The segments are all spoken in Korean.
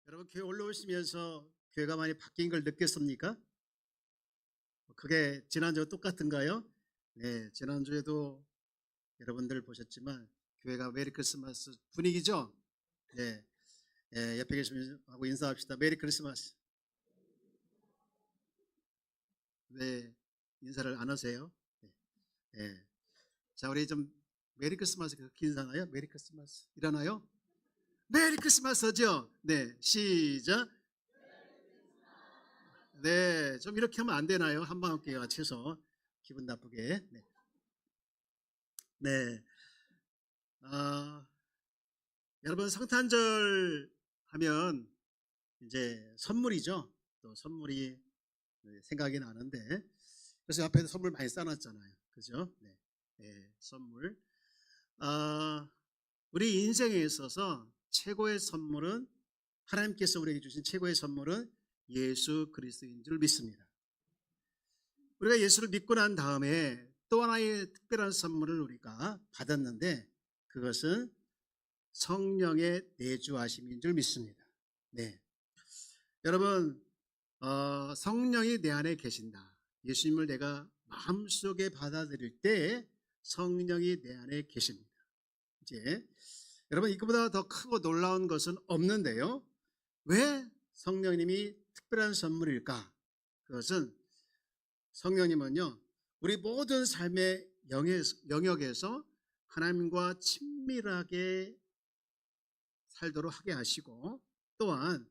여러분 교회 올라오시면서 교회가 많이 바뀐 걸 느꼈습니까? 그게 지난주와 똑같은가요? 네, 지난주에도 여러분들 보셨지만 교회가 메리 크리스마스 분위기죠? 네, 옆에 계시면 하고 인사합시다. 메리 크리스마스. 왜 인사를 안 하세요? 네, 네. 자, 우리 좀 메리 크리스마스 그렇게 인사나요? 메리 크리스마스 일어나요? 메리 크리스마스죠? 네, 시작. 네, 좀 이렇게 하면 안 되나요? 한번 함께 같이 해서 기분 나쁘게. 네. 네. 아, 여러분 성탄절 하면 이제 선물이죠. 또 선물이 생각이 나는데 그래서 앞에서 선물 많이 쌓아놨잖아요. 그죠? 네. 네, 선물. 아, 우리 인생에 있어서 최고의 선물은 하나님께서 우리에게 주신 최고의 선물은 예수 그리스도인 줄 믿습니다. 우리가 예수를 믿고 난 다음에 또 하나의 특별한 선물을 우리가 받았는데 그것은 성령의 내주하심인 줄 믿습니다. 네, 여러분 성령이 내 안에 계신다. 예수님을 내가 마음속에 받아들일 때 성령이 내 안에 계십니다. 이제 여러분 이거보다 더 크고 놀라운 것은 없는데요. 왜 성령님이 특별한 선물일까? 그것은 성령님은요 우리 모든 삶의 영역에서 하나님과 친밀하게 살도록 하게 하시고 또한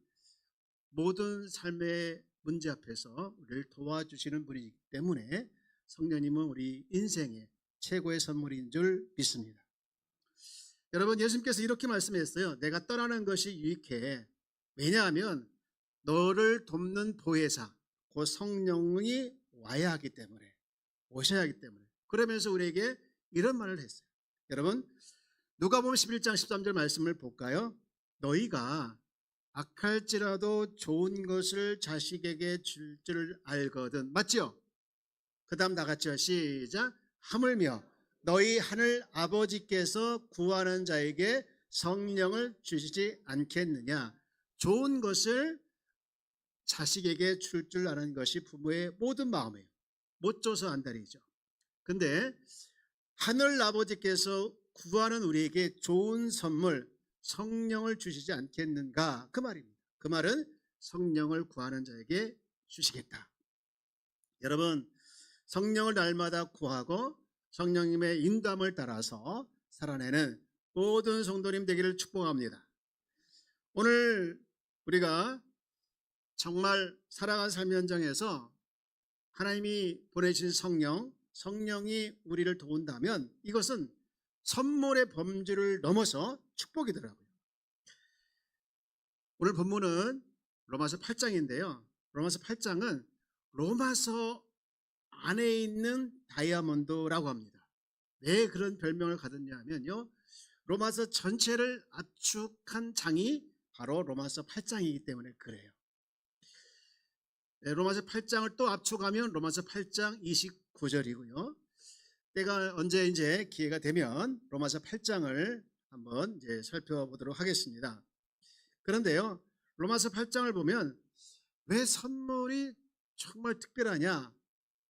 모든 삶의 문제 앞에서 우리를 도와주시는 분이기 때문에 성령님은 우리 인생의 최고의 선물인 줄 믿습니다. 여러분 예수님께서 이렇게 말씀했어요. 내가 떠나는 것이 유익해. 왜냐하면 너를 돕는 보혜사 그 성령이 와야 하기 때문에 오셔야 하기 때문에 그러면서 우리에게 이런 말을 했어요. 여러분 누가복음 11장 13절 말씀을 볼까요? 너희가 악할지라도 좋은 것을 자식에게 줄 줄 알거든. 맞죠? 그 다음 다 같이요. 시작. 하물며 너희 하늘 아버지께서 구하는 자에게 성령을 주시지 않겠느냐. 좋은 것을 자식에게 줄 줄 아는 것이 부모의 모든 마음이에요. 못 줘서 안달이죠. 근데 하늘 아버지께서 구하는 우리에게 좋은 선물 성령을 주시지 않겠는가 그 말입니다. 그 말은 성령을 구하는 자에게 주시겠다. 여러분 성령을 날마다 구하고 성령님의 인도함을 따라서 살아내는 모든 성도님 되기를 축복합니다. 오늘 우리가 정말 살아간 삶의 현장에서 하나님이 보내신 성령이 우리를 도운다면 이것은 선물의 범주를 넘어서 축복이더라고요. 오늘 본문은 로마서 8장인데요. 로마서 8장은 로마서 안에 있는 다이아몬드라고 합니다. 왜 그런 별명을 가졌냐 하면요. 로마서 전체를 압축한 장이 바로 로마서 8장이기 때문에 그래요. 로마서 8장을 또 압축하면 로마서 8장 29절이고요. 때가 언제 이제 기회가 되면 로마서 8장을 한번 이제 살펴보도록 하겠습니다. 그런데요, 로마서 8장을 보면 왜 선물이 정말 특별하냐?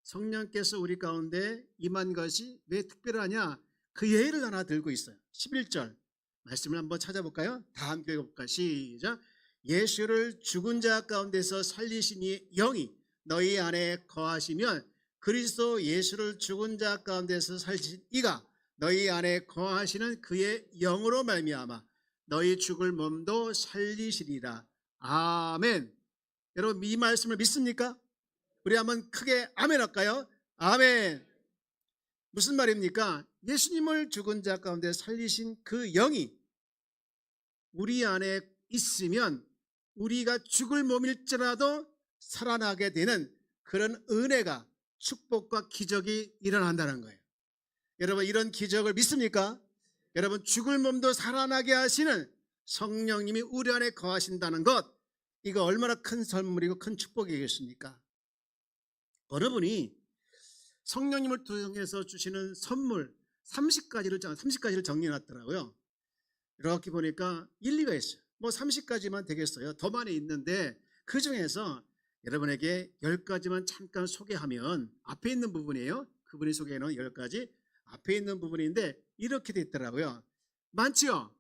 성령께서 우리 가운데 임한 것이 왜 특별하냐? 그 예를 하나 들고 있어요. 11절 말씀을 한번 찾아볼까요? 다 함께 읽어볼까요? 시작. 예수를 죽은 자 가운데서 살리신 이 영이 너희 안에 거하시면 그리스도 예수를 죽은 자 가운데서 살리신 이가 너희 안에 거하시는 그의 영으로 말미암아 너희 죽을 몸도 살리시리라. 아멘. 여러분 이 말씀을 믿습니까? 우리 한번 크게 아멘 할까요? 아멘. 무슨 말입니까? 예수님을 죽은 자 가운데 살리신 그 영이 우리 안에 있으면 우리가 죽을 몸일지라도 살아나게 되는 그런 은혜가 축복과 기적이 일어난다는 거예요. 여러분 이런 기적을 믿습니까? 여러분 죽을 몸도 살아나게 하시는 성령님이 우리 안에 거하신다는 것, 이거 얼마나 큰 선물이고 큰 축복이겠습니까? 어느 분이 성령님을 통해서 주시는 선물 30가지를 정리해 놨더라고요. 이렇게 보니까 일리가 있어요. 뭐 30가지만 되겠어요. 더 많이 있는데 그 중에서 여러분에게 10가지만 잠깐 소개하면 앞에 있는 부분이에요. 그분이 소개해놓은 10가지 앞에 있는 부분인데 이렇게 돼 있더라고요. 많지요?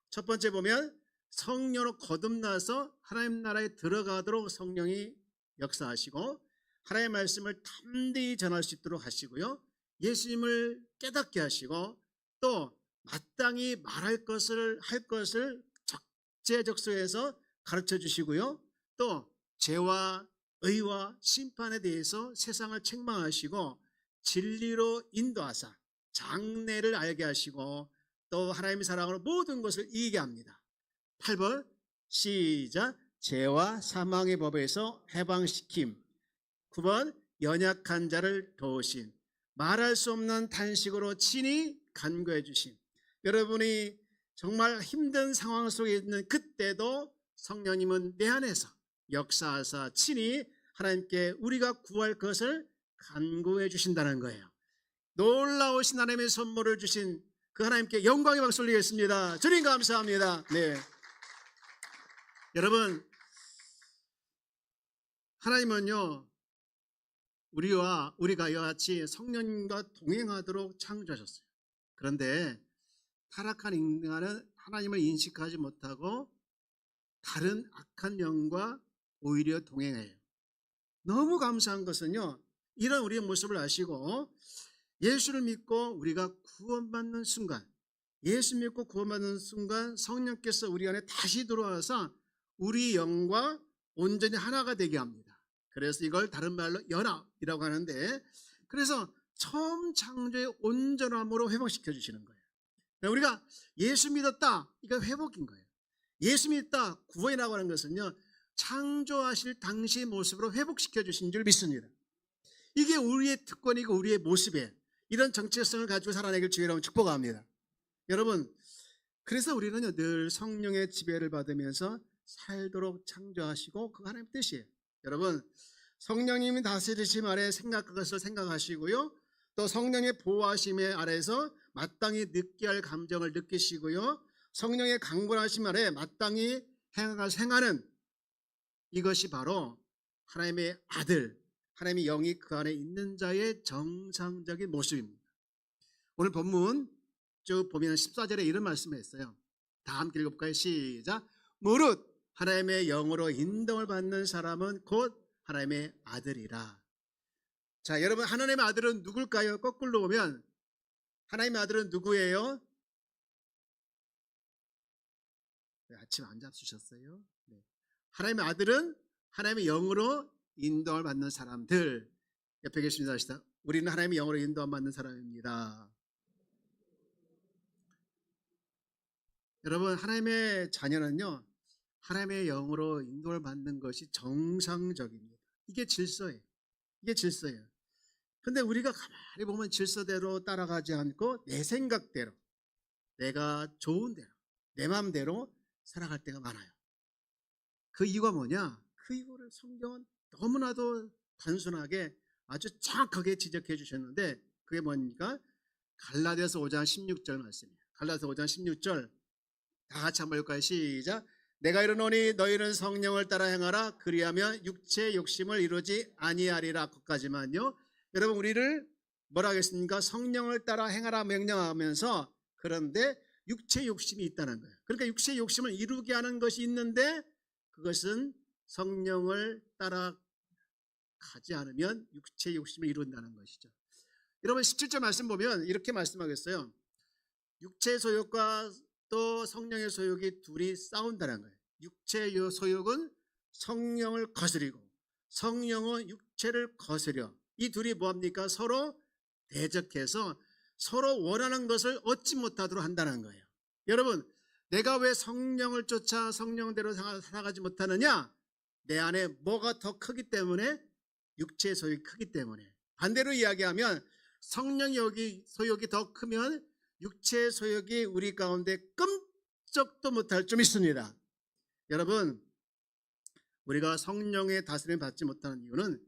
첫 번째 보면 성령으로 거듭나서 하나님 나라에 들어가도록 성령이 역사하시고 하나님의 말씀을 담대히 전할 수 있도록 하시고요. 예수님을 깨닫게 하시고 또 마땅히 말할 것을 할 것을 적재적소에서 가르쳐 주시고요. 또 죄와 의와 심판에 대해서 세상을 책망하시고 진리로 인도하사 장래를 알게 하시고 또 하나님의 사랑으로 모든 것을 이기게 합니다. 8번 시작. 죄와 사망의 법에서 해방시킴. 9번 연약한 자를 도우심. 말할 수 없는 탄식으로 친히 간구해 주심. 여러분이 정말 힘든 상황 속에 있는 그때도 성령님은 내 안에서 역사하사 친히 하나님께 우리가 구할 것을 간구해 주신다는 거예요. 놀라우신 하나님의 선물을 주신 그 하나님께 영광의 박수 올리겠습니다. 주님 감사합니다. 네. 여러분, 하나님은요, 우리가 이와 같이 성령님과 동행하도록 창조하셨어요. 그런데 타락한 인간은 하나님을 인식하지 못하고 다른 악한 영과 오히려 동행해요. 너무 감사한 것은요, 이런 우리의 모습을 아시고 예수를 믿고 우리가 구원받는 순간, 예수 믿고 구원받는 순간 성령께서 우리 안에 다시 들어와서 우리 영과 온전히 하나가 되게 합니다. 그래서 이걸 다른 말로 연합이라고 하는데, 그래서 처음 창조의 온전함으로 회복시켜 주시는 거예요. 우리가 예수 믿었다, 이거 회복인 거예요. 예수 믿다, 구원이라고 하는 것은요, 창조하실 당시의 모습으로 회복시켜 주신 줄 믿습니다. 이게 우리의 특권이고 우리의 모습에 이런 정체성을 가지고 살아내길 주의 이름으로 축복합니다. 여러분, 그래서 우리는 늘 성령의 지배를 받으면서 살도록 창조하시고 그 하나님의 뜻이에요. 여러분, 성령님이 다스리심 아래 생각할 것을 생각하시고요, 또 성령의 보호하심의 아래서 마땅히 느껴야 할 감정을 느끼시고요, 성령의 강권하심 아래 마땅히 행하는 이것이 바로 하나님의 아들, 하나님의 영이 그 안에 있는 자의 정상적인 모습입니다. 오늘 본문 쭉 보면 14절에 이런 말씀을 했어요. 다 함께 읽어볼까요? 시작. 무릇 하나님의 영으로 인도를 받는 사람은 곧 하나님의 아들이라. 자, 여러분, 하나님의 아들은 누굴까요? 거꾸로 보면 하나님의 아들은 누구예요? 아침 안 잡수셨어요? 네. 하나님의 아들은 하나님의 영으로 인도를 받는 사람들. 옆에 계십니다. 하시다. 우리는 하나님의 영으로 인도를 받는 사람입니다. 여러분, 하나님의 자녀는요, 하나님의 영으로 인도를 받는 것이 정상적입니다. 이게 질서예요. 이게 질서예요. 근데 우리가 가만히 보면 질서대로 따라가지 않고 내 생각대로, 내가 좋은 대로, 내 마음대로 살아갈 때가 많아요. 그 이유가 뭐냐? 그 이유를 성경은 너무나도 단순하게 아주 정확하게 지적해 주셨는데, 그게 뭡니까? 갈라디아서 5장 16절 말씀이에요. 갈라디아서 5장 16절 다 같이 한번 읽을까요? 시작. 내가 이르노니 너희는 성령을 따라 행하라. 그리하면 육체의 욕심을 이루지 아니하리라. 거기까지만요. 여러분, 우리를 뭐라 하겠습니까? 성령을 따라 행하라 명령하면서, 그런데 육체의 욕심이 있다는 거예요. 그러니까 육체의 욕심을 이루게 하는 것이 있는데, 그것은 성령을 따라가지 않으면 육체의 욕심을 이룬다는 것이죠. 여러분, 17절 말씀 보면 이렇게 말씀하겠어요. 육체의 소욕과 또 성령의 소욕이 둘이 싸운다는 거예요. 육체의 소욕은 성령을 거스리고 성령은 육체를 거스려, 이 둘이 뭐합니까? 서로 대적해서 서로 원하는 것을 얻지 못하도록 한다는 거예요. 여러분, 내가 왜 성령을 쫓아 성령대로 살아가지 못하느냐? 내 안에 뭐가 더 크기 때문에? 육체의 소욕이 크기 때문에. 반대로 이야기하면 성령의 소욕이 더 크면 육체의 소욕이 우리 가운데 끔찍도 못할 좀 있습니다. 여러분, 우리가 성령의 다스림을 받지 못하는 이유는,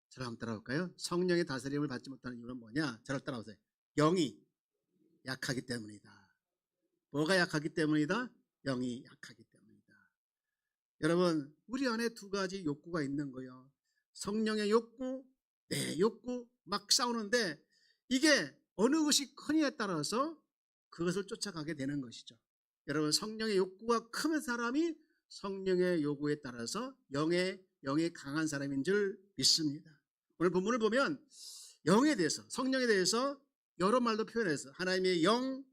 저를 한번 따라올까요? 성령의 다스림을 받지 못하는 이유는 뭐냐? 저를 따라오세요. 영이 약하기 때문이다. 뭐가 약하기 때문이다? 영이 약하기 때문이다. 여러분, 우리 안에 두 가지 욕구가 있는 거예요. 성령의 욕구, 내 욕구 막 싸우는데 이게 어느 것이 크냐에 따라서 그것을 쫓아가게 되는 것이죠. 여러분, 성령의 욕구가 크면 사람이 성령의 요구에 따라서 영이 강한 사람인 줄 믿습니다. 오늘 본문을 보면 영에 대해서, 성령에 대해서 여러 말도 표현해서 하나님의 영,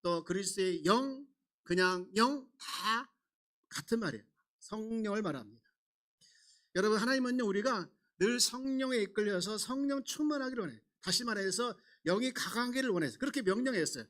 또 그리스도의 영, 그냥 영 다 같은 말이에요. 성령을 말합니다. 여러분, 하나님은요, 우리가 늘 성령에 이끌려서 성령 충만하기를 원해요. 다시 말해서 영이 강하기를 원해서 그렇게 명령했어요.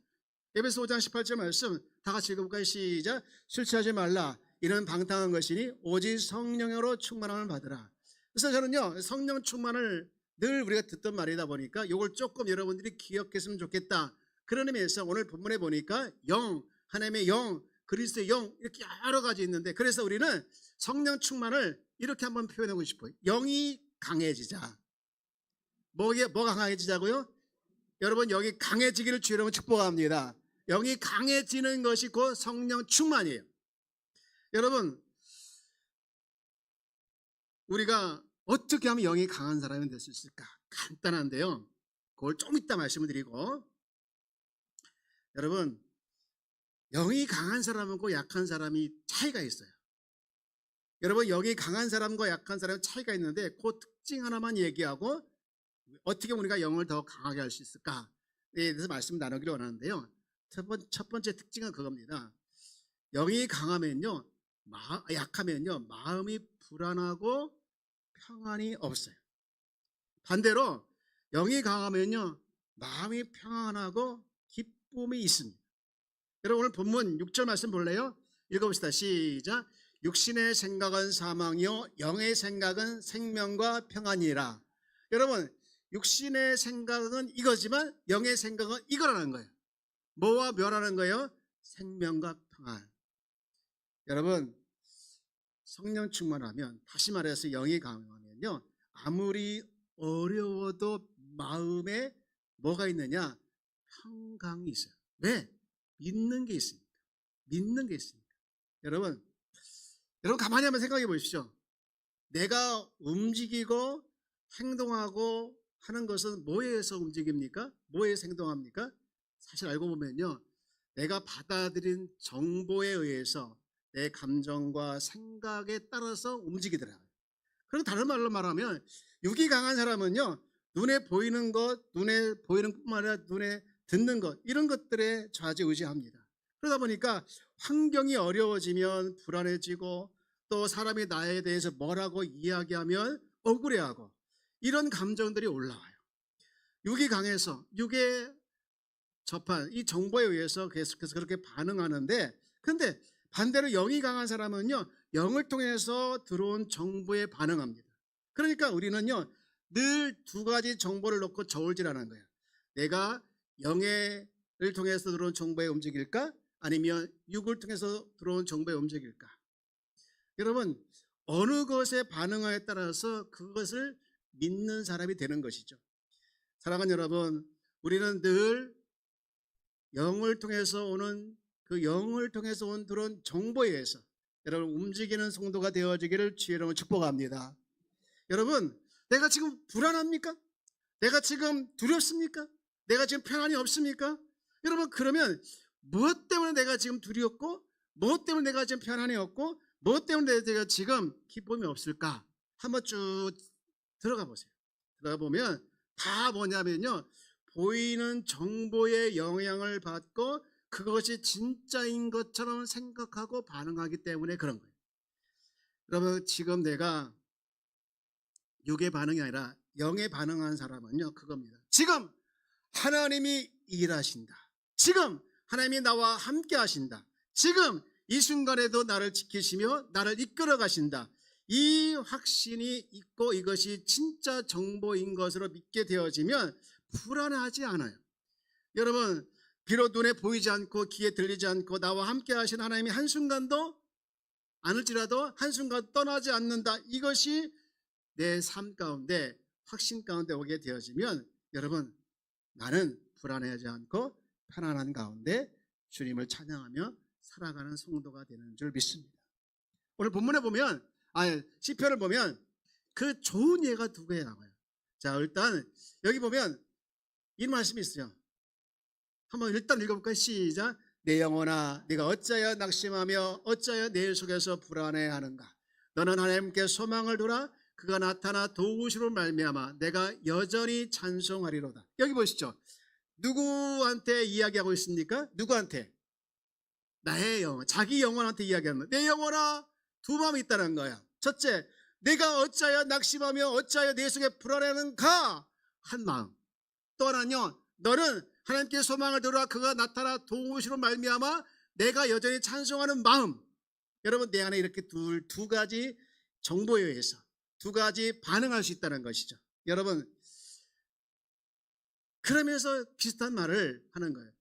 에베소 5장 18절 말씀 다 같이 읽어볼까요? 시작. 술 취하지 말라. 이는 방탕한 것이니 오직 성령으로 충만함을 받으라. 그래서 저는요, 성령 충만을 늘 우리가 듣던 말이다 보니까 이걸 조금 여러분들이 기억했으면 좋겠다. 그런 의미에서 오늘 본문에 보니까 영, 하나님의 영, 그리스도의 영 이렇게 여러 가지 있는데, 그래서 우리는 성령 충만을 이렇게 한번 표현하고 싶어요. 영이 강해지자. 뭐가 강해지자고요? 여러분, 영이 강해지기를 주의 이름으로 축복합니다. 영이 강해지는 것이 곧 성령 충만이에요. 여러분, 우리가 어떻게 하면 영이 강한 사람이 될 수 있을까? 간단한데요, 그걸 좀 이따 말씀을 드리고, 여러분, 영이 강한 사람하고 약한 사람이 차이가 있어요. 여러분, 영이 강한 사람과 약한 사람은 차이가 있는데 그 특징 하나만 얘기하고 어떻게 우리가 영을 더 강하게 할 수 있을까에 대해서 말씀 나누기를 원하는데요. 첫 번째 특징은 그겁니다. 영이 강하면요, 약하면요, 마음이 불안하고 평안이 없어요. 반대로 영이 강하면요, 마음이 평안하고 기쁨이 있습니다. 여러분, 오늘 본문 6절 말씀 볼래요? 읽어봅시다. 시작. 육신의 생각은 사망이요 영의 생각은 생명과 평안이라. 여러분, 육신의 생각은 이거지만 영의 생각은 이거라는 거예요. 뭐와 뭐라는 거예요? 생명과 평안. 여러분, 성령 충만하면, 다시 말해서 영이 강하면요, 아무리 어려워도 마음에 뭐가 있느냐? 평강이 있어요. 왜? 믿는 게 있으니까. 믿는 게 있으니까. 여러분 가만히 한번 생각해 보십시오. 내가 움직이고 행동하고 하는 것은 뭐에 의해서 움직입니까? 뭐에 의해서 행동합니까? 사실 알고 보면요, 내가 받아들인 정보에 의해서 내 감정과 생각에 따라서 움직이더라고요. 그리고 다른 말로 말하면 육이 강한 사람은요, 눈에 보이는 것, 눈에 보이는 뿐만 아니라 눈에 듣는 것, 이런 것들에 좌지우지합니다. 그러다 보니까 환경이 어려워지면 불안해지고, 또 사람이 나에 대해서 뭐라고 이야기하면 억울해하고, 이런 감정들이 올라와요. 육이 강해서 육에 접한 이 정보에 의해서 계속해서 그렇게 반응하는데, 근데 반대로 영이 강한 사람은요, 영을 통해서 들어온 정보에 반응합니다. 그러니까 우리는요, 늘 두 가지 정보를 놓고 저울질하는 거예요. 내가 영을 통해서 들어온 정보에 움직일까? 아니면 육을 통해서 들어온 정보에 움직일까? 여러분, 어느 것에 반응하에 따라서 그것을 믿는 사람이 되는 것이죠. 사랑하는 여러분, 우리는 늘 영을 통해서 오는 그 영을 통해서 온 들어온 정보에 의해서 여러분 움직이는 성도가 되어지기를 주의 이름으로 축복합니다. 여러분, 내가 지금 불안합니까? 내가 지금 두렵습니까? 내가 지금 평안이 없습니까? 여러분, 그러면 무엇 때문에 내가 지금 두렵고, 무엇 때문에 내가 지금 평안이 없고, 무엇 때문에 내가 지금 기쁨이 없을까? 한번 쭉 들어가 보세요. 들어가 보면 다 뭐냐면요, 보이는 정보의 영향을 받고 그것이 진짜인 것처럼 생각하고 반응하기 때문에 그런 거예요. 여러분, 지금 내가 육의 반응이 아니라 영의 반응한 사람은요, 그겁니다. 지금 하나님이 일하신다. 지금 하나님이 나와 함께 하신다. 지금 이 순간에도 나를 지키시며 나를 이끌어 가신다. 이 확신이 있고 이것이 진짜 정보인 것으로 믿게 되어지면 불안하지 않아요. 여러분, 비록 눈에 보이지 않고 귀에 들리지 않고 나와 함께 하신 하나님이 한순간도 않을지라도 한순간 떠나지 않는다. 이것이 내 삶 가운데 확신 가운데 오게 되어지면 여러분, 나는 불안해하지 않고 편안한 가운데 주님을 찬양하며 살아가는 성도가 되는 줄 믿습니다. 오늘 본문에 보면 시편을 보면 그 좋은 예가 두 개 나와요. 자, 일단 여기 보면 이 말씀이 있어요. 한번 일단 읽어볼까요? 시작. 내 영혼아 네가 어찌하여 낙심하며 어찌하여 내 속에서 불안해하는가. 너는 하나님께 소망을 두라. 그가 나타나 도우시로 말미암아 내가 여전히 찬송하리로다. 여기 보시죠. 누구한테 이야기하고 있습니까? 누구한테? 나의 영혼, 자기 영혼한테 이야기하는 거야. 내 영혼아, 두 마음이 있다는 거야. 첫째, 내가 어찌하여 낙심하며 어찌하여 내 속에 불안해하는가? 한 마음. 또 하나는요, 너는 하나님께 소망을 들어 그가 나타나 도우시로 말미암아 내가 여전히 찬송하는 마음. 여러분, 내 안에 이렇게 두 가지 정보에 의해서 두 가지 반응할 수 있다는 것이죠. 여러분, 그러면서 비슷한 말을 하는 거예요.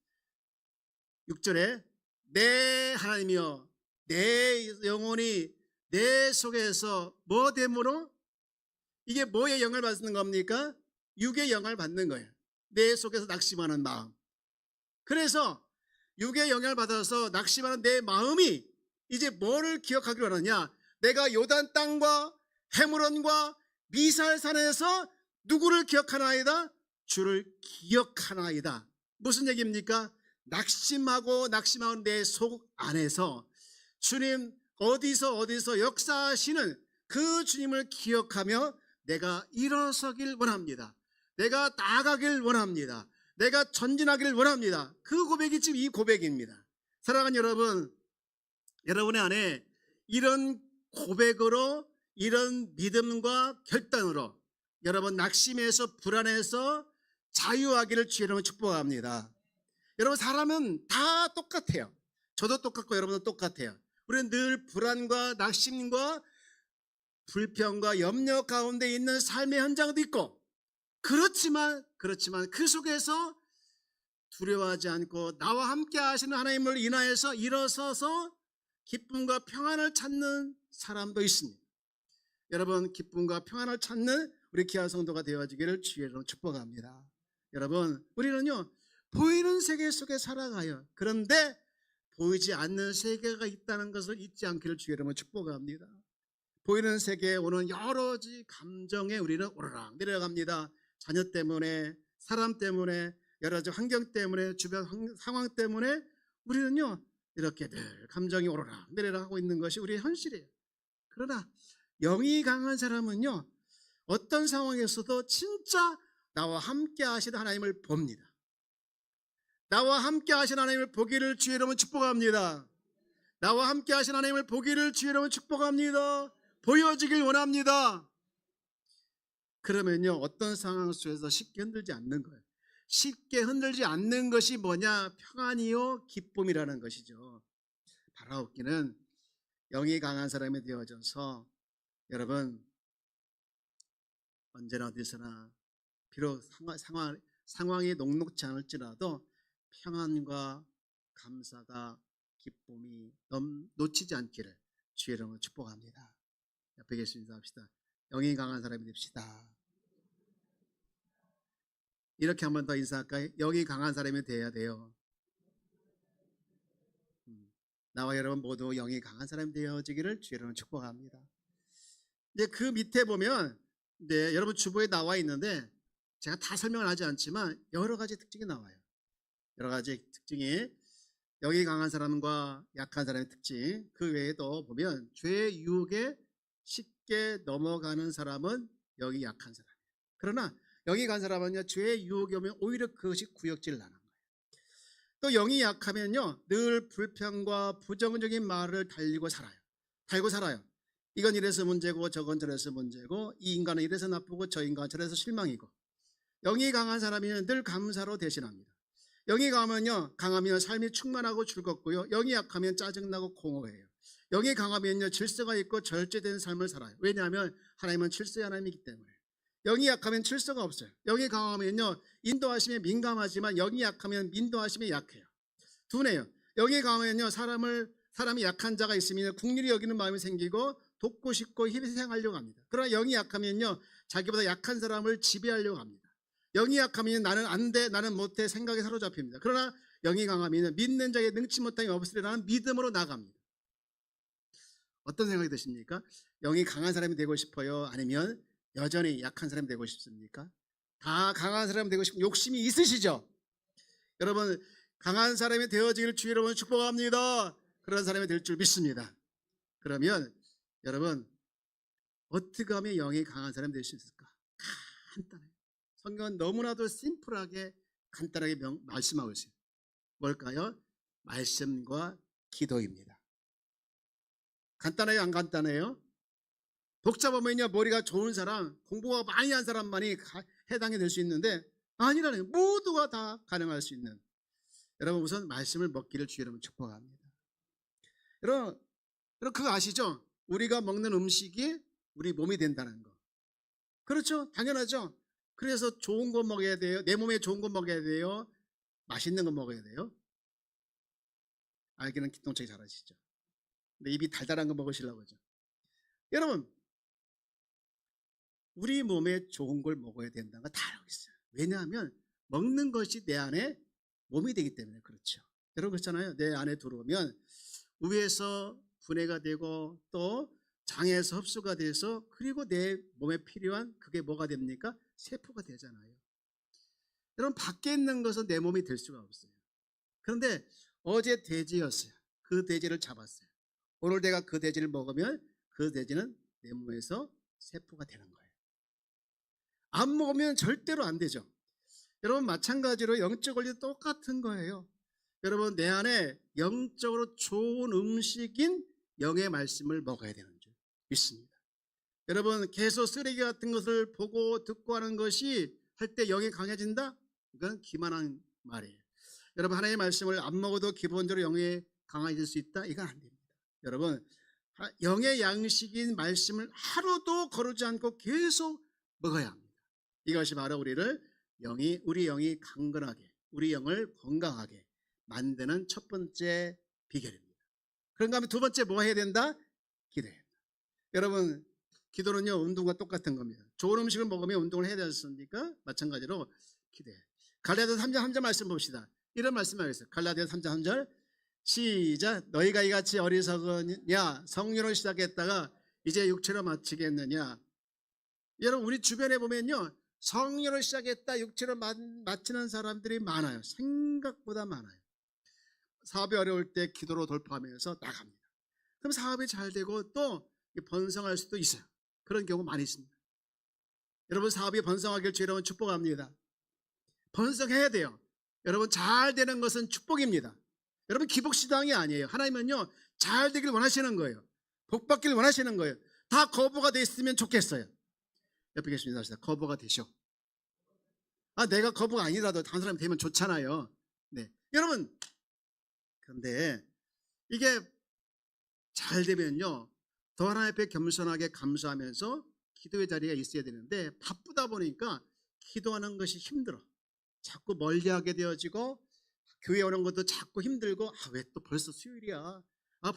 6절에 내 하나님이여 내 영혼이 내 속에서 뭐 됨으로? 이게 뭐의 영향을 받는 겁니까? 육의 영향을 받는 거예요. 내 속에서 낙심하는 마음. 그래서 육의 영향을 받아서 낙심하는 내 마음이 이제 뭐를 기억하기로 하느냐? 내가 요단 땅과 헤므론과 미살산에서 누구를 기억하나이다? 주를 기억하나이다. 무슨 얘기입니까? 낙심하는 내 속 안에서 주님 어디서 역사하시는 그 주님을 기억하며 내가 일어서길 원합니다. 내가 나아가길 원합니다. 내가 전진하기를 원합니다. 그 고백이 지금 이 고백입니다. 사랑하는 여러분, 여러분의 안에 이런 고백으로 이런 믿음과 결단으로 여러분 낙심에서 불안해서 자유하기를 주의 이름으로 축복합니다. 여러분 사람은 다 똑같아요. 저도 똑같고 여러분도 똑같아요. 우리는 늘 불안과 낙심과 불평과 염려 가운데 있는 삶의 현장도 있고 그렇지만 그 속에서 두려워하지 않고 나와 함께 하시는 하나님을 인하여서 일어서서 기쁨과 평안을 찾는 사람도 있습니다. 여러분 기쁨과 평안을 찾는 우리 귀한 성도가 되어지기를 주의 이름으로 축복합니다. 여러분 우리는요 보이는 세계 속에 살아가요. 그런데 보이지 않는 세계가 있다는 것을 잊지 않기를 주의 이름으로 축복합니다. 보이는 세계에 오는 여러 가지 감정에 우리는 오르락 내려갑니다. 자녀 때문에, 사람 때문에, 여러 가지 환경 때문에, 주변 상황 때문에 우리는요 이렇게 늘 감정이 오르락 내리락 하고 있는 것이 우리의 현실이에요. 그러나 영이 강한 사람은요 어떤 상황에서도 진짜 나와 함께 하시는 하나님을 봅니다. 나와 함께 하시는 하나님을 보기를 주의 이름으로 축복합니다. 나와 함께 하시는 하나님을 보기를 주의 이름으로 축복합니다. 보여지길 원합니다. 그러면요 어떤 상황 속에서 쉽게 흔들지 않는 거예요. 쉽게 흔들지 않는 것이 뭐냐? 평안이요 기쁨이라는 것이죠. 바라옵기는 영이 강한 사람이 되어져서 여러분 언제나 어디서나 비록 상황이 녹록지 않을지라도 평안과 감사가 기쁨이 놓치지 않기를 주의 이름으로 축복합니다. 옆에 계신 인사합시다. 영이 강한 사람이 됩시다. 이렇게 한 번 더 인사할까요? 영이 강한 사람이 되어야 돼요. 나와 여러분 모두 영이 강한 사람이 되어지기를 주의 이름으로 축복합니다. 이제 그 밑에 보면 여러분 주보에 나와 있는데 제가 다 설명을 하지 않지만 여러 가지 특징이 나와요. 여러 가지 특징이 영이 강한 사람과 약한 사람의 특징. 그 외에도 보면 죄의 유혹에 쉽게 넘어가는 사람은 영이 약한 사람이에요. 그러나 영이 강한 사람은요 죄의 유혹이 오면 오히려 그것이 구역질을 하는 거예요. 또 영이 약하면요 늘 불평과 부정적인 말을 달고 살아요. 이건 이래서 문제고 저건 저래서 문제고 이 인간은 이래서 나쁘고 저 인간은 저래서 실망이고. 영이 강한 사람이면 늘 감사로 대신합니다. 영이 강하면 삶이 충만하고 즐겁고요. 영이 약하면 짜증나고 공허해요. 영이 강하면요 질서가 있고 절제된 삶을 살아요. 왜냐하면 하나님은 질서의 하나님이기 때문에. 영이 약하면 질서가 없어요. 영이 강하면요 인도하심에 민감하지만 영이 약하면 인도하심에 약해요. 둔해요. 영이 강하면요 사람이 약한 자가 있으면 국률이 여기는 마음이 생기고 돕고 싶고 희생하려고 합니다. 그러나 영이 약하면요 자기보다 약한 사람을 지배하려고 합니다. 영이 약하면 나는 안 돼, 나는 못해 생각에 사로잡힙니다. 그러나 영이 강하면 믿는 자에게 능치 못함이 없으리라는 믿음으로 나갑니다. 어떤 생각이 드십니까? 영이 강한 사람이 되고 싶어요? 아니면 여전히 약한 사람이 되고 싶습니까? 다 강한 사람이 되고 싶은 욕심이 있으시죠? 여러분, 강한 사람이 되어지길 주 여러분 축복합니다. 그런 사람이 될 줄 믿습니다. 그러면 여러분, 어떻게 하면 영이 강한 사람이 될 수 있을까? 간단해요. 성경은 너무나도 심플하게 간단하게 말씀하고 있어요. 뭘까요? 말씀과 기도입니다. 간단해요, 안 간단해요? 복잡하면요, 머리가 좋은 사람, 공부가 많이 한 사람만이 해당이 될 수 있는데 아니라는, 모두가 다 가능할 수 있는. 여러분, 우선 말씀을 먹기를 주 여러분 축복합니다. 여러분 그거 아시죠? 우리가 먹는 음식이 우리 몸이 된다는 거. 그렇죠? 당연하죠? 그래서 좋은 거 먹어야 돼요. 내 몸에 좋은 거 먹어야 돼요. 맛있는 거 먹어야 돼요. 알기는 기똥차게 잘하시죠? 근데 입이 달달한 거 먹으시려고 하죠. 여러분, 우리 몸에 좋은 걸 먹어야 된다는 거 다 알고 있어요. 왜냐하면 먹는 것이 내 안에 몸이 되기 때문에 그렇죠. 여러분 그렇잖아요. 내 안에 들어오면 위에서 분해가 되고 또 장에서 흡수가 돼서 그리고 내 몸에 필요한 그게 뭐가 됩니까? 세포가 되잖아요. 여러분 밖에 있는 것은 내 몸이 될 수가 없어요. 그런데 어제 돼지였어요. 그 돼지를 잡았어요. 오늘 내가 그 돼지를 먹으면 그 돼지는 내 몸에서 세포가 되는 거예요. 안 먹으면 절대로 안 되죠. 여러분 마찬가지로 영적 원리도 똑같은 거예요. 여러분 내 안에 영적으로 좋은 음식인 영의 말씀을 먹어야 되는 줄 믿습니다. 여러분 계속 쓰레기 같은 것을 보고 듣고 하는 것이 할 때 영이 강해진다? 이건 기만한 말이에요. 여러분 하나님의 말씀을 안 먹어도 기본적으로 영이 강해질 수 있다? 이건 안 됩니다. 여러분 영의 양식인 말씀을 하루도 거르지 않고 계속 먹어야 합니다. 이것이 바로 우리 영이 강건하게, 우리 영을 건강하게 만드는 첫 번째 비결입니다. 그런가 하면 두 번째 뭐 해야 된다? 기도해야 된다. 여러분 기도는요 운동과 똑같은 겁니다. 좋은 음식을 먹으면 운동을 해야 되지 않습니까? 마찬가지로 기도해. 갈라디아서 3장 3절 말씀 봅시다. 이런 말씀을 하겠어요. 갈라디아서 3장 3절 시작. 너희가 이같이 어리석으냐 성령으로 시작했다가 이제 육체로 마치겠느냐. 여러분 우리 주변에 보면요 성령으로 시작했다 육체로 마치는 사람들이 많아요. 생각보다 많아요. 사업이 어려울 때 기도로 돌파하면서 나갑니다. 그럼 사업이 잘 되고 또 번성할 수도 있어요. 그런 경우 많이 있습니다. 여러분 사업이 번성하길 주 여러분 축복합니다. 번성해야 돼요. 여러분 잘 되는 것은 축복입니다. 여러분 기복신앙이 아니에요. 하나님은요 잘 되길 원하시는 거예요. 복 받기를 원하시는 거예요. 다 거부가 돼 있으면 좋겠어요. 옆에 계십니다. 합시다. 거부가 되셔. 내가 거부가 아니라도 다른 사람이 되면 좋잖아요. 네, 여러분 그런데 이게 잘 되면요 더 하나님 앞에 겸손하게 감사하면서 기도의 자리가 있어야 되는데 바쁘다 보니까 기도하는 것이 힘들어. 자꾸 멀리하게 되어지고 교회 오는 것도 자꾸 힘들고 왜 또 벌써 수요일이야,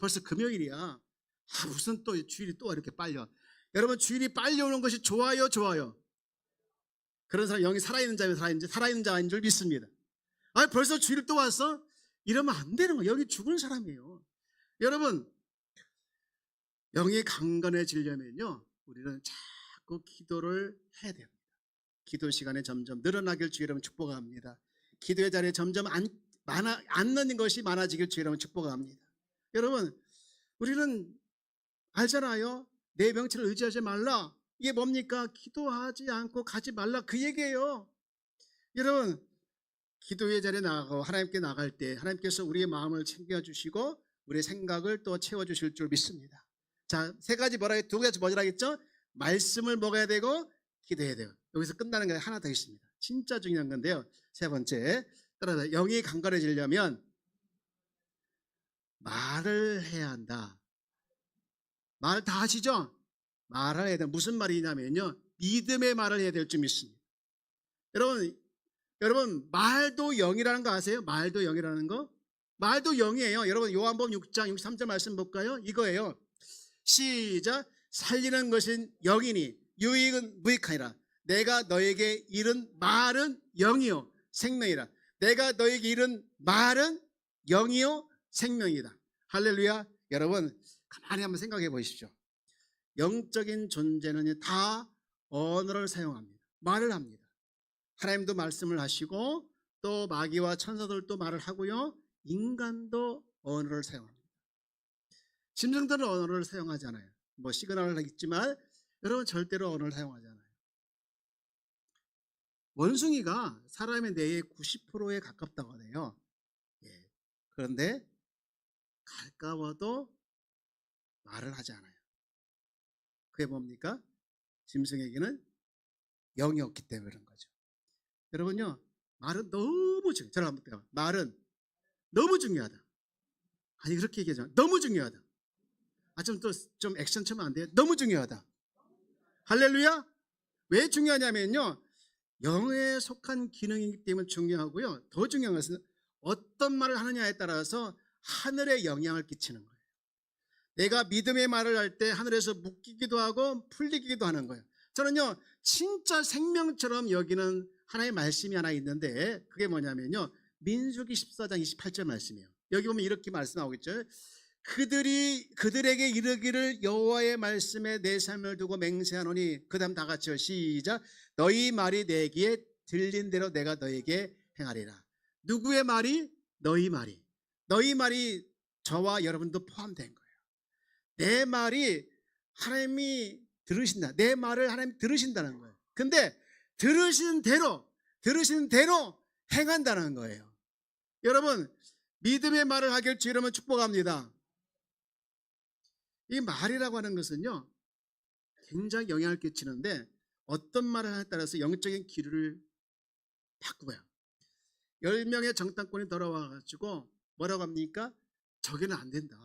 벌써 금요일이야, 무슨 또 주일이 또 이렇게 빨려. 여러분 주일이 빨리 오는 것이 좋아요 좋아요? 그런 사람 영이 살아있는 자면 살아있는 자인 줄 믿습니다. 벌써 주일 또 왔어? 이러면 안 되는 거예요. 여기 죽은 사람이에요. 여러분 영이 강건해지려면요 우리는 자꾸 기도를 해야 됩니다. 기도 시간에 점점 늘어나길 주 여러분 축복합니다. 기도의 자리에 점점 앉는 것이 많아지길 주 여러분 축복합니다. 여러분 우리는 알잖아요. 내 명체를 의지하지 말라. 이게 뭡니까? 기도하지 않고 가지 말라 그 얘기예요. 여러분 기도의 자리에 나가고 하나님께 나갈 때 하나님께서 우리의 마음을 챙겨주시고 우리의 생각을 또 채워주실 줄 믿습니다. 자, 세 가지 두 가지 뭐라 했죠? 말씀을 먹어야 되고 기도해야 돼요. 여기서 끝나는 게 하나 더 있습니다. 진짜 중요한 건데요. 세 번째, 따라서 영이 강건해지려면 말을 해야 한다. 말 다 하시죠? 말을 해야 돼. 무슨 말이냐면요 믿음의 말을 해야 될 줄 믿습니다. 여러분 말도 영이라는 거 아세요? 말도 영이라는 거? 말도 영이에요. 여러분 요한복음 6장 63절 말씀 볼까요? 이거예요. 시작. 살리는 것은 영이니 유익은 무익하니라. 내가 너에게 이른 말은 영이요 생명이라. 내가 너에게 이른 말은 영이요 생명이다. 할렐루야. 여러분 가만히 한번 생각해 보십시오. 영적인 존재는 다 언어를 사용합니다. 말을 합니다. 하나님도 말씀을 하시고 또 마귀와 천사들도 말을 하고요. 인간도 언어를 사용합니다. 짐승들은 언어를 사용하지 않아요. 뭐 시그널을 있지만 여러분 절대로 언어를 사용하지 않아요. 원숭이가 사람의 뇌의 90%에 가깝다고 하네요. 예. 그런데 가까워도 말을 하지 않아요. 그게 뭡니까? 짐승에게는 영이 없기 때문에 그런 거죠. 여러분요, 말은 너무 중요해요. 저를 한번 볼게요. 말은 너무 중요하다. 아니 그렇게 얘기하죠. 너무 중요하다. 좀 액션 치면 안 돼요? 너무 중요하다. 할렐루야. 왜 중요하냐면요, 영에 속한 기능이기 때문에 중요하고요. 더 중요한 것은 어떤 말을 하느냐에 따라서 하늘에 영향을 끼치는 거예요. 내가 믿음의 말을 할 때 하늘에서 묶이기도 하고 풀리기도 하는 거예요. 저는요, 진짜 생명처럼 여기는 하나의 말씀이 하나 있는데 그게 뭐냐면요, 민수기 14장 28절 말씀이에요. 여기 보면 이렇게 말씀하고 있죠. 그들에게 이르기를 여호와의 말씀에 내 삶을 두고 맹세하노니, 그 다음 다 같이요, 시작. 너희 말이 내 귀에 들린 대로 내가 너에게 행하리라. 누구의 말이? 너희 말이. 너희 말이 저와 여러분도 포함된 거예요. 내 말이 하나님이 들으신다. 내 말을 하나님이 들으신다는 거예요. 근데 들으신 대로 행한다는 거예요. 여러분, 믿음의 말을 하길 주 이름으로 축복합니다. 이 말이라고 하는 것은요, 굉장히 영향을 끼치는데 어떤 말을 하냐에 따라서 영적인 기류를 바꾸고요. 10명의 정탐꾼이 돌아와가지고 뭐라고 합니까? 저기는 안 된다.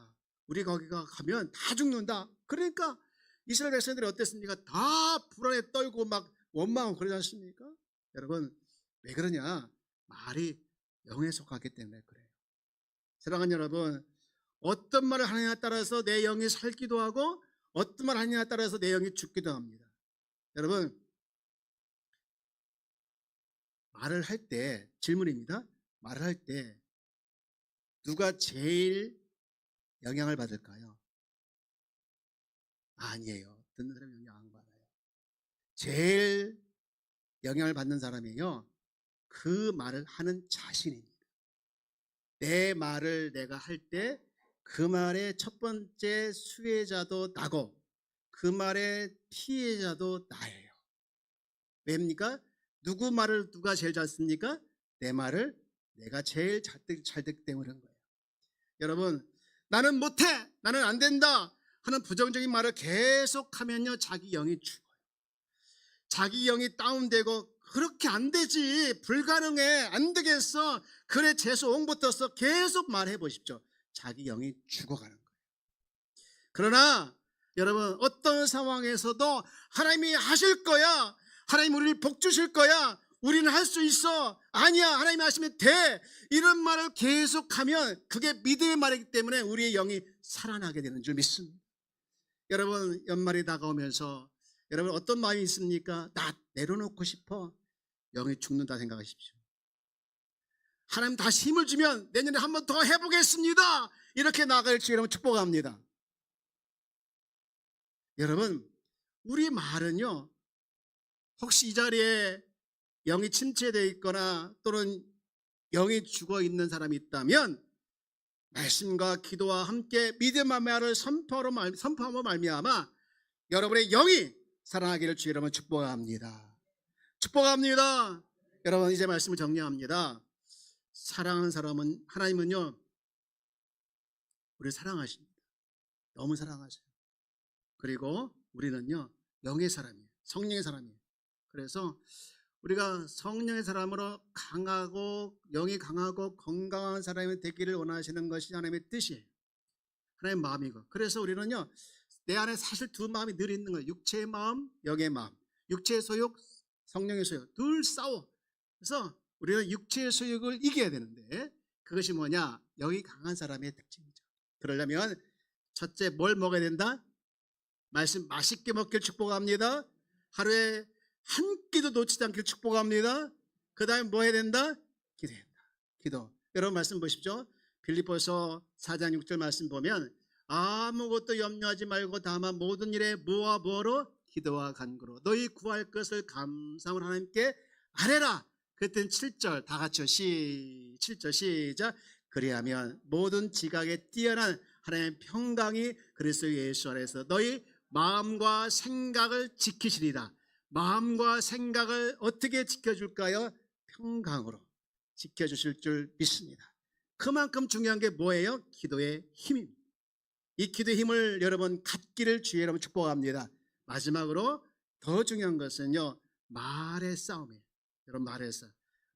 우리 거기가 가면 다 죽는다. 그러니까 이스라엘 백성들이 어땠습니까? 다 불안에 떨고 막 원망하고 그러지 않습니까? 여러분, 왜 그러냐? 말이 영에 속하기 때문에 그래요. 사랑하는 여러분, 어떤 말을 하느냐에 따라서 내 영이 살기도 하고 어떤 말을 하느냐에 따라서 내 영이 죽기도 합니다. 여러분, 말을 할 때, 질문입니다. 말을 할 때 누가 제일 영향을 받을까요? 아니에요. 듣는 사람이 영향 안 받아요. 제일 영향을 받는 사람이요, 그 말을 하는 자신입니다. 내 말을 내가 할 때 그 말의 첫 번째 수혜자도 나고 그 말의 피해자도 나예요. 왜입니까? 누구 말을 누가 제일 잘 씁니까? 내 말을 내가 제일 잘 듣기 때문에 그런 거예요. 여러분, 나는 못해, 나는 안 된다 하는 부정적인 말을 계속하면요, 자기 영이 죽어요. 자기 영이 다운되고 그렇게 안 되지, 불가능해, 안 되겠어, 그래 재수 옹부터서 계속 말해 보십시오. 자기 영이 죽어가는 거예요. 그러나 여러분, 어떤 상황에서도 하나님이 하실 거야, 하나님 우리를 복 주실 거야, 우리는 할 수 있어, 아니야 하나님이 하시면 돼, 이런 말을 계속하면 그게 믿음의 말이기 때문에 우리의 영이 살아나게 되는 줄 믿습니다. 여러분, 연말이 다가오면서 여러분 어떤 마음이 있습니까? 나 내려놓고 싶어. 영이 죽는다 생각하십시오. 하나님 다시 힘을 주면 내년에 한 번 더 해보겠습니다, 이렇게 나아갈 주 여러분 축복합니다. 여러분, 우리 말은요, 혹시 이 자리에 영이 침체되어 있거나 또는 영이 죽어 있는 사람이 있다면 말씀과 기도와 함께 믿음의 말을 선포함으로 말미암아 여러분의 영이 살아나기를 주 여러분 축복합니다. 축복합니다. 여러분, 이제 말씀을 정리합니다. 사랑하는 사람은, 하나님은요 우리를 사랑하십니다. 너무 사랑하셔요. 그리고 우리는요 영의 사람이에요. 성령의 사람이에요. 그래서 우리가 성령의 사람으로 강하고 영이 강하고 건강한 사람이 되기를 원하시는 것이 하나님의 뜻이에요. 하나님의 마음이고. 그래서 우리는요, 내 안에 사실 두 마음이 늘 있는 거예요. 육체의 마음, 영의 마음. 육체의 소욕, 성령의 소욕, 둘 싸워. 그래서 우리는 육체의 소욕을 이겨야 되는데 그것이 뭐냐? 영이 강한 사람의 특징이죠. 그러려면 첫째, 뭘 먹어야 된다? 말씀 맛있게 먹길 축복합니다. 하루에 한 끼도 놓치지 않길 축복합니다. 그 다음에 뭐 해야 된다? 기도해야 된다. 기도. 여러분 말씀 보십시오. 빌립보서 4장 6절 말씀 보면 아무것도 염려하지 말고 다만 모든 일에 무와 무어로 기도와 간구로 너희 구할 것을 감사함으로 하나님께 아뢰라. 그때는 7절 다 같이요. 7절 시작. 그리하면 모든 지각에 뛰어난 하나님의 평강이 그리스도 예수 안에서 너희 마음과 생각을 지키시리라. 마음과 생각을 어떻게 지켜줄까요? 평강으로 지켜주실 줄 믿습니다. 그만큼 중요한 게 뭐예요? 기도의 힘입니다. 이 기도의 힘을 여러분 갖기를 주의 이름으로 축복합니다. 마지막으로 더 중요한 것은요, 말의 싸움이에요. 여러분, 말의 싸움.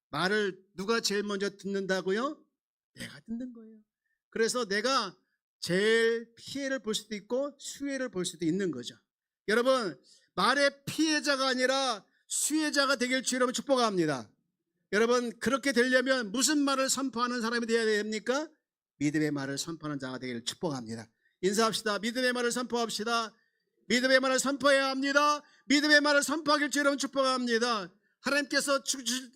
말을 누가 제일 먼저 듣는다고요? 내가 듣는 거예요. 그래서 내가 제일 피해를 볼 수도 있고 수혜를 볼 수도 있는 거죠. 여러분, 말의 피해자가 아니라 수혜자가 되길 주의 이름으로 축복합니다. 여러분, 그렇게 되려면 무슨 말을 선포하는 사람이 되어야 됩니까? 믿음의 말을 선포하는 자가 되기를 축복합니다. 인사합시다. 믿음의 말을 선포합시다. 믿음의 말을 선포해야 합니다. 믿음의 말을 선포하길 주의 이름으로 축복합니다. 하나님께서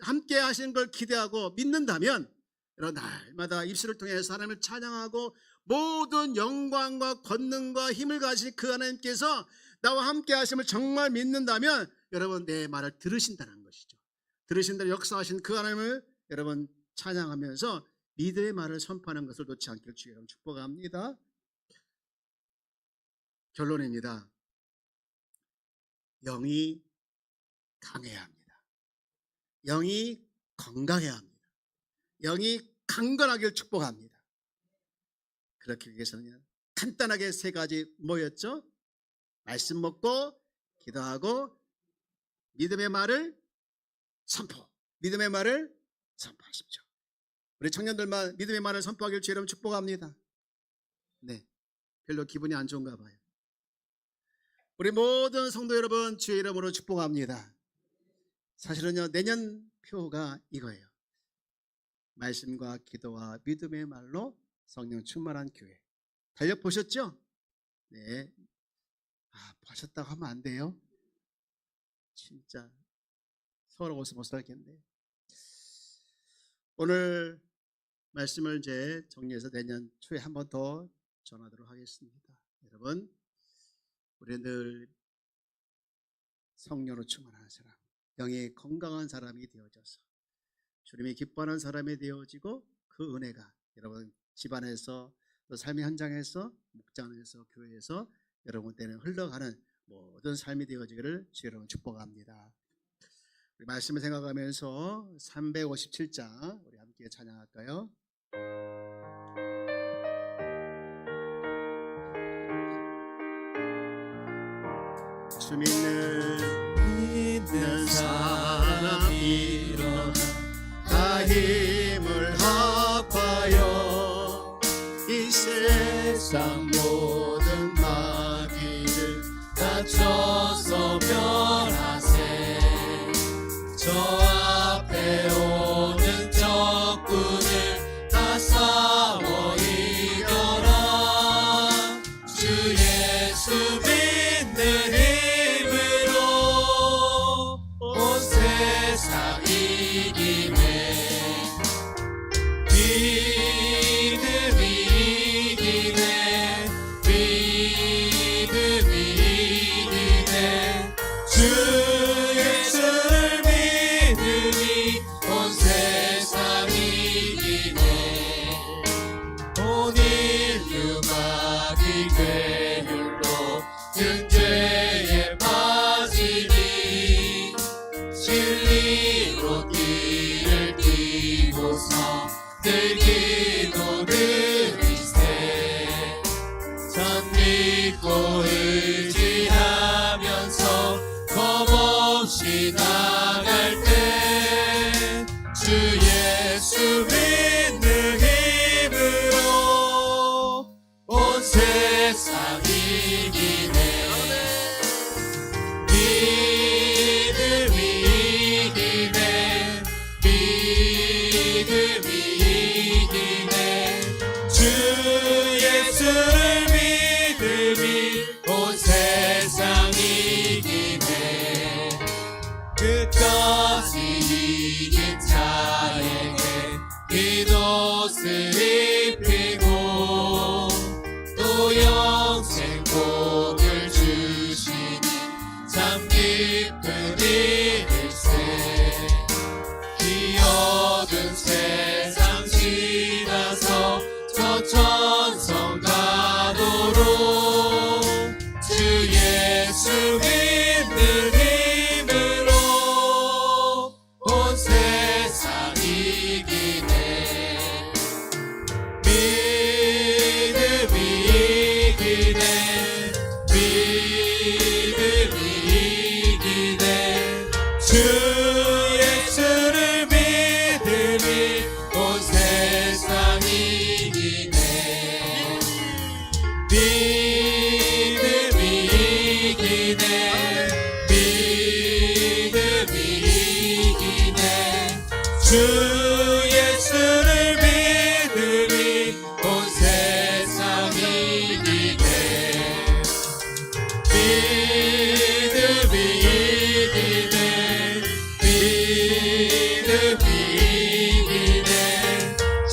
함께 하시는 걸 기대하고 믿는다면 여러분, 날마다 입술을 통해서 하나님을 찬양하고 모든 영광과 권능과 힘을 가지신 그 하나님께서 나와 함께 하심을 정말 믿는다면 여러분, 내 말을 들으신다는 것이죠. 들으신 대로 역사하신 그 하나님을 여러분 찬양하면서 믿음의 말을 선포하는 것을 놓지 않기를 주의 이름으로 축복합니다. 결론입니다. 영이 강해야 합니다. 영이 건강해야 합니다. 영이 강건하길 축복합니다. 그렇기 위해서는 간단하게 세 가지 뭐였죠? 말씀 먹고 기도하고 믿음의 말을 선포. 믿음의 말을 선포하십시오. 우리 청년들만 믿음의 말을 선포하길 주의 이름으로 축복합니다. 네, 별로 기분이 안 좋은가 봐요. 우리 모든 성도 여러분 주의 이름으로 축복합니다. 사실은요, 내년 표가 이거예요. 말씀과 기도와 믿음의 말로 성령 충만한 교회. 달력 보셨죠? 네. 보셨다고 하면 안 돼요. 진짜 서러워서 못 살겠네. 오늘 말씀을 이제 정리해서 내년 초에 한 번 더 전하도록 하겠습니다. 여러분, 우리 늘 성령으로 충만한 사람, 영이 건강한 사람이 되어져서 주님이 기뻐하는 사람이 되어지고 그 은혜가 여러분 집안에서 또 삶의 현장에서 목장에서 교회에서 여러분 때는 흘러가는 모든 삶이 되어지기를 주의 이름으로 축복합니다. 우리 말씀을 생각하면서 357장 우리 함께 찬양할까요? 주 믿는 사람 일어나 다 힘을 합하여 이 세상 모든 마귀를 다쳐서 멸하세. 저 앞에 오는 적군을 다 싸워 이겨라. 주 예수 믿는 힘으로 온 세상 이기네. 믿음이 이기네. 믿음이 이기네. 주 예수를 믿음이 온 세상 이기네. 온 인류 마귀 괴율로 든 죄에 빠지니 진리로 길을 띠고서 늘 기도 드리세. 전 믿고 의지하면서 겁없이 나갈 때 주 예수 믿는 힘으로 온 세상 이기네. 믿음이 이기네. 믿음이 이기네.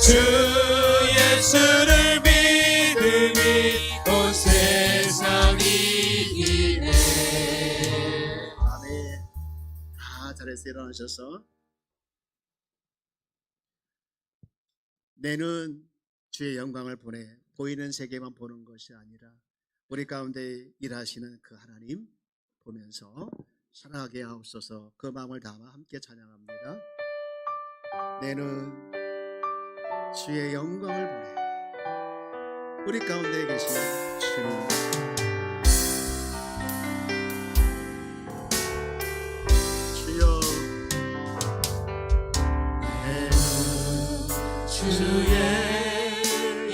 주 예수를 믿음이 온 세상이 이기네. 아멘. 다 잘했어요. 일어나셔서. 내는 주의 영광을 보내 보이는 세계만 보는 것이 아니라 우리 가운데 일하시는 그 하나님 보면서 살아가게 하옵소서. 그 마음을 담아 함께 찬양합니다. 내는 주의 영광을 보내 우리 가운데 계신 주님, 주여. 내는 주의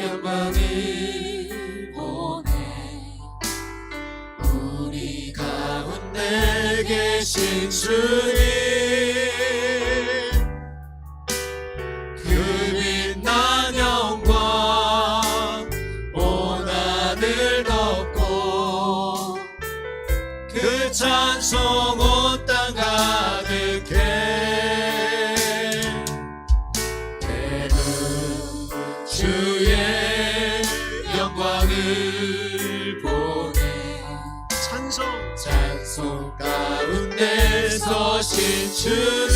영광을 보내 우리 가운데 계신 주님, 그 빛난 영광 온 하늘 덮고 그 찬송 온 땅 가득해. 주의 영광을 보내 찬송 가운데 서신 주님,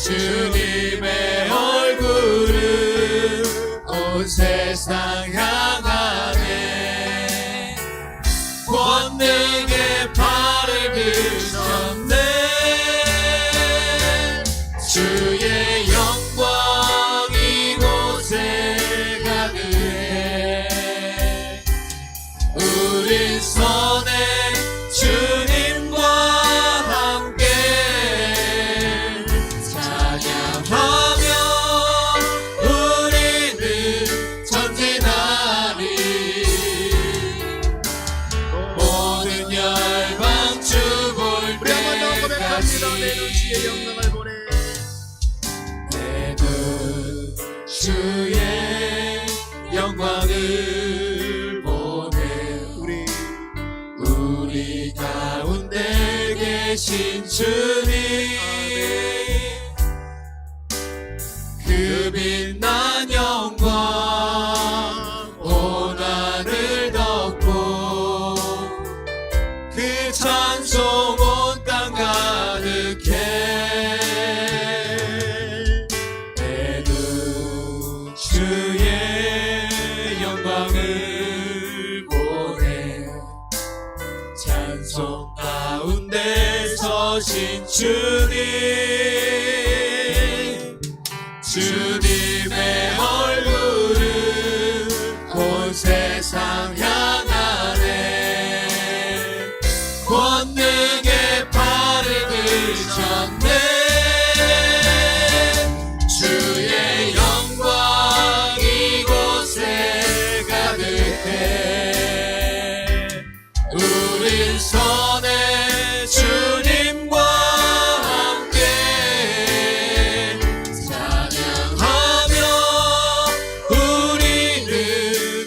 주님의 얼굴은 온 세상 향하네. 권능의 발을 드셨네. 주의 영광 이곳에 가득해. 우리 손에 주님과 함께 찬양하며 우리는 전진하리. 모든 열방 주 볼 때까지 내는 주의 영광을 보내 주의 영광을 보내 우리 가운데 계신 주님, 그 빛난 영광 온 하늘 덮고 그 찬송 온 땅 가득해. 주의 영광을 보내 찬송 가운데 서신 주님, 주님의 얼굴은 온 세상 향하네. 권능의 발을 드셨네. 주의 영광 이곳에 가득해. 우린 손에 주님과 함께 찬양하며 우리는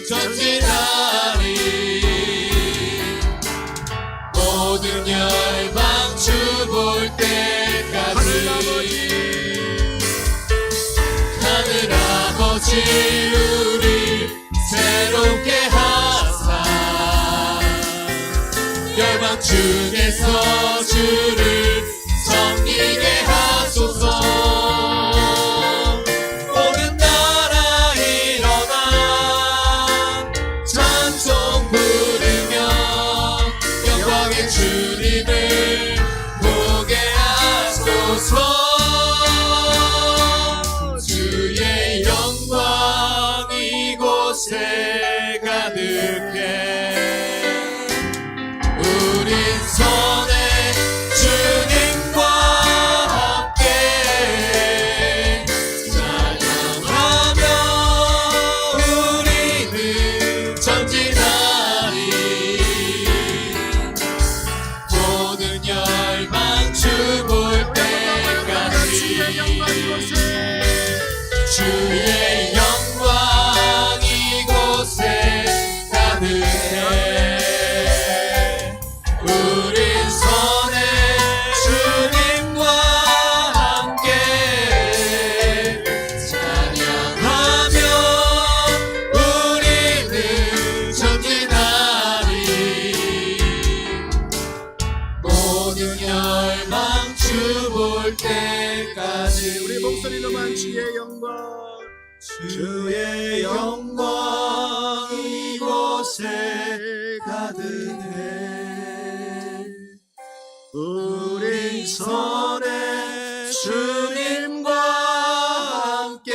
전진하리. 모든 열방 주 볼 때까지 하늘 아버지 우리 새롭게 하사 열방 중에서 주를 섬기게 하소서. 모든 나라 일어나 찬송 부르며 영광의 주님을 보게 하소서. 주의 영광 이곳에 가득해. 우린 손에 주님과 함께 찬양하며 우리는 전진하리. 모든 열방 주 볼 때까지 주의 영광 이곳에 가득해. 우린 손에 주님과 함께 주의 영광 주의 영광 이곳에 가득해 우리 손에 주님과 함께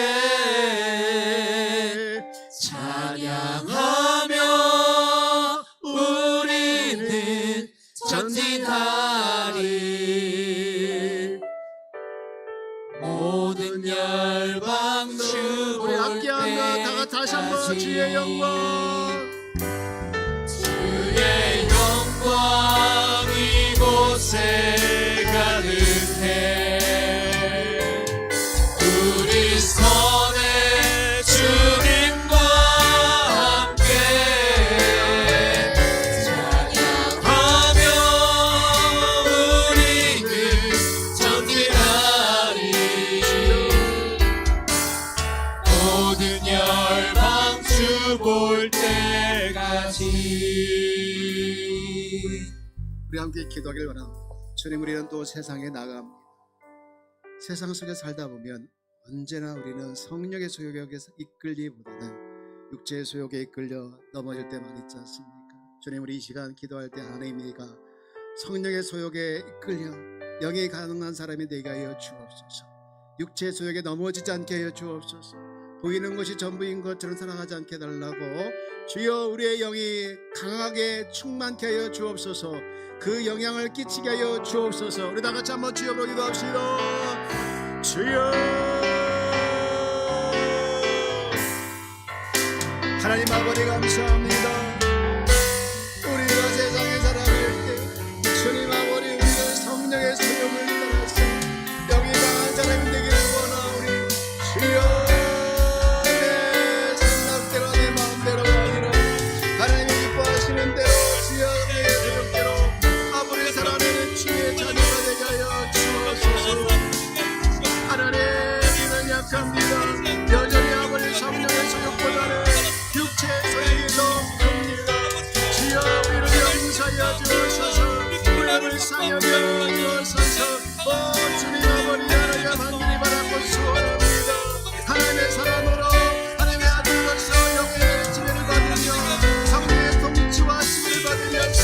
찬양하며 우리는 전진하리 모든 열방 우리 함께한다. 다시 한번 주의 영광 주의 영광 이곳에 가득해 우리 손에 주님과 함께 찬양하며 우리는 전진하리 모든 열방 주 볼 때까지 우리 함께 기도하길 바랍니다. 주님, 우리는 또 세상에 나갑니다. 세상 속에 살다 보면 언제나 우리는 성령의 소욕에 이끌리보다는 육체의 소욕에 이끌려 넘어질 때만 있지 않습니까? 주님, 우리 이 시간 기도할 때 하나님이가 성령의 소욕에 이끌려 영이 가능한 사람이 되게 하여 주옵소서. 육체의 소욕에 넘어지지 않게 하여 주옵소서. 보이는 것이 전부인 것처럼 살아가지 않게 해달라고 주여 우리의 영이 강하게 충만케 하여 주옵소서. 그 영향을 끼치게 하여 주옵소서. 우리 다 같이 한번 주여 보기도 합시다. 주여 하나님 아버지 감사합니다. 우리가 세상에 살아갈 때 주님 아버지 우리는 성령의 소용을 따라서 영이 강한 사람이 되기를 원하오니 주여 내 생각대로 내 마음대로 아니라 하나님이 기뻐하시는 대로 주여 내 소용대로 아버지 살아내는 주의 자녀가 되게 하여 주옵소서. 하나님 우리는 약합니다. 여전히 아버지 성령의 소용보다는 육체의 소용이 더 큽니다. 주여 우리를 용서하여 주옵소서. 우리를 불쌍히 여겨 주옵소서. 오 주님 아버지 하나님 만들이 바라고 수원합니다. 하나님의 사랑으로 하나님의 아들로서 영예의 지배를 받으며 성령의 통치와 지배를 받으면서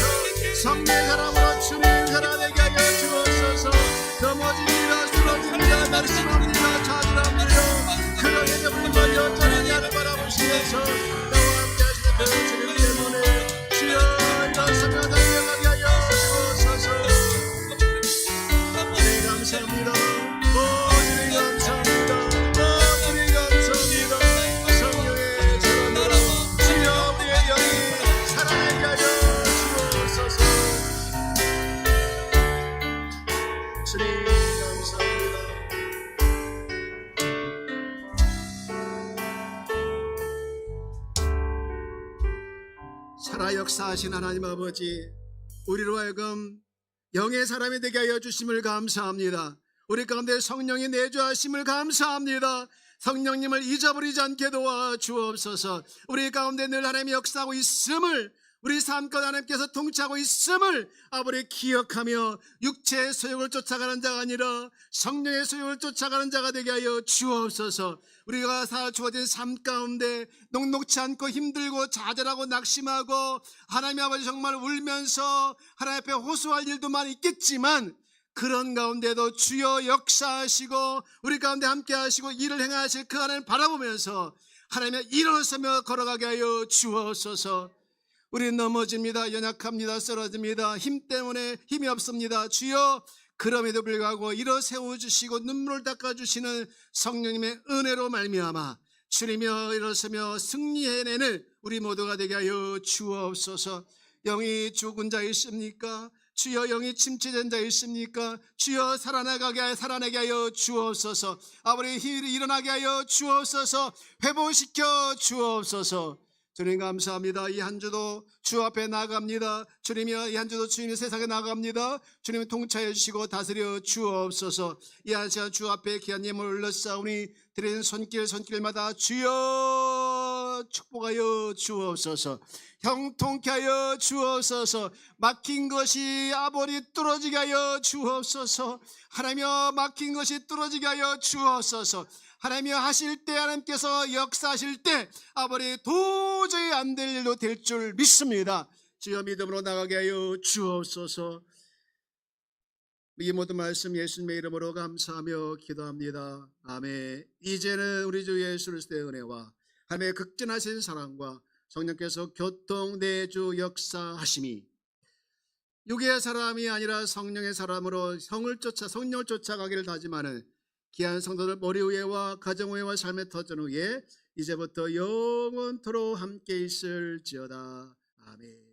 성령의 사랑으로 주님 살아내게 하여 주옵소서. 넘어집니다. 쓰러집니다. 날씬합니다. 좌절합니다. 그러기에 불만 여전히 하늘 바라보시면서 나와 함께 하시는 그 주님 때문에 주여 일어서며 달려가게 하여 주옵소서. 주님 감사합니다. 오 주님 감사합니다. 오 주님 감사합니다. 성령의 사랑으로 주여 우리의 영이 살아나게 하여 주옵소서. 주님 감사합니다. 살아 역사하신 하나님 아버지, 우리로 하여금 영의 사람이 되게 하여 주심을 감사합니다. 우리 가운데 성령이 내주하심을 감사합니다. 성령님을 잊어버리지 않게 도와 주옵소서. 우리 가운데 늘 하나님이 역사하고 있음을, 우리 삶 가운데 하나님께서 통치하고 있음을 아버지 기억하며 육체의 소욕을 쫓아가는 자가 아니라 성령의 소욕을 쫓아가는 자가 되게 하여 주옵소서. 우리가 주어진 삶 가운데 녹록지 않고 힘들고 좌절하고 낙심하고 하나님 아버지 정말 울면서 하나님 앞에 호소할 일도 많이 있겠지만 그런 가운데도 주여 역사하시고 우리 가운데 함께 하시고 일을 행하실 그 하나님 바라보면서 하나님의 일어서며 걸어가게 하여 주옵소서. 우리는 넘어집니다. 연약합니다. 쓰러집니다. 힘 때문에 힘이 없습니다. 주여 그럼에도 불구하고 일어 세워주시고 눈물을 닦아주시는 성령님의 은혜로 말미암아 주님여 일어서며 승리해내는 우리 모두가 되게 하여 주옵소서. 영이 죽은 자 있습니까? 주여 영이 침체된 자 있습니까? 주여 살아나게 하여 주옵소서. 아버지 일어나게 하여 주옵소서. 회복시켜 주옵소서. 주님 감사합니다. 이 한 주도 주 앞에 나갑니다. 주님이여 이 한 주도 주님의 세상에 나갑니다. 주님이 통치하여 주시고 다스려 주옵소서. 이 한 시간 주 앞에 귀한 예물을 올렸사오니 드리는 손길마다 주여 축복하여 주옵소서. 형통케 하여 주옵소서. 막힌 것이 아버지 뚫어지게 하여 주옵소서. 하나님여 막힌 것이 뚫어지게 하여 주옵소서. 하나님이 하실 때, 하나님께서 역사하실 때 아버지 도저히 안 될 일도 될 줄 믿습니다. 주여 믿음으로 나가게 하여 주옵소서. 이 모든 말씀 예수님의 이름으로 감사하며 기도합니다. 아멘. 이제는 우리 주 예수 그리스도의 은혜와 하나님의 극진하신 사랑과 성령께서 교통 내주 역사하심이 육의 사람이 아니라 성령의 사람으로 성령을 쫓아가기를 다짐하는 귀한 성도들 머리 위에와 가정 위에와 삶의 터전 위에 이제부터 영원토록 함께 있을지어다. 아멘.